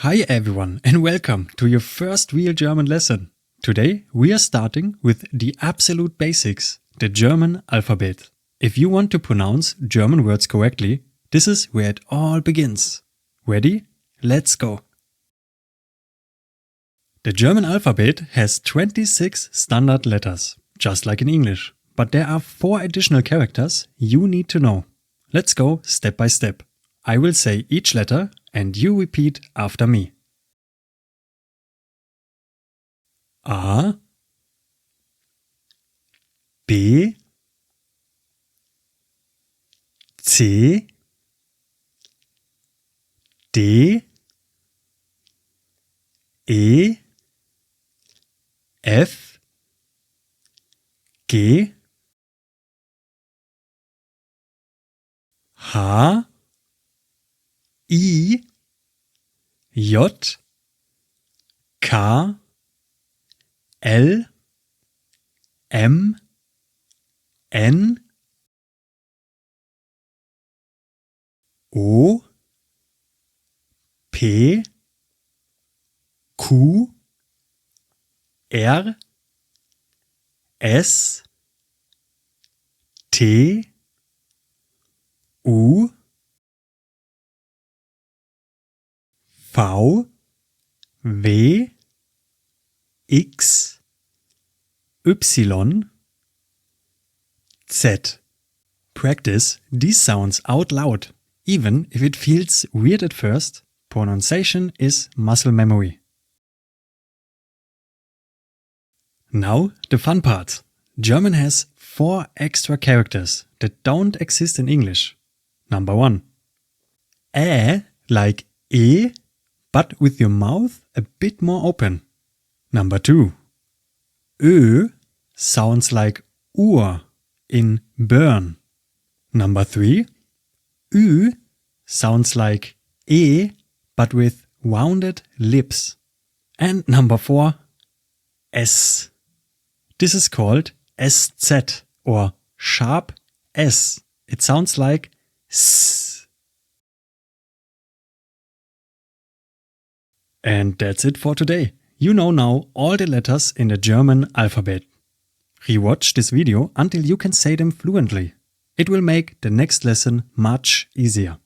Hi everyone and welcome to your first real German lesson. Today we are starting with the absolute basics, the German alphabet. If you want to pronounce German words correctly, this is where it all begins. Ready? Let's go! The German alphabet has 26 standard letters, just like in English, but there are 4 additional characters you need to know. Let's go step by step. I will say each letter and you repeat after me. A, B, C, D, E, F, G, H, I, J, K, L, M, N, O, P, Q, R, S, T, U, V, W, X, Y, Z. Practice these sounds out loud. Even if it feels weird at first, pronunciation is muscle memory. Now the fun part. German has 4 extra characters that don't exist in English. Number 1. Like E, but with your mouth a bit more open. Number 2. Ö sounds like Uhr in burn. Number 3. Ü sounds like E, but with rounded lips. And number 4. S. This is called SZ or sharp S. It sounds like S. And that's it for today. You know now all the letters in the German alphabet. Rewatch this video until you can say them fluently. It will make the next lesson much easier.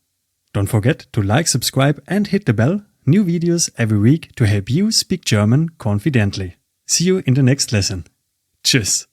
Don't forget to like, subscribe and hit the bell. New videos every week to help you speak German confidently. See you in the next lesson. Tschüss.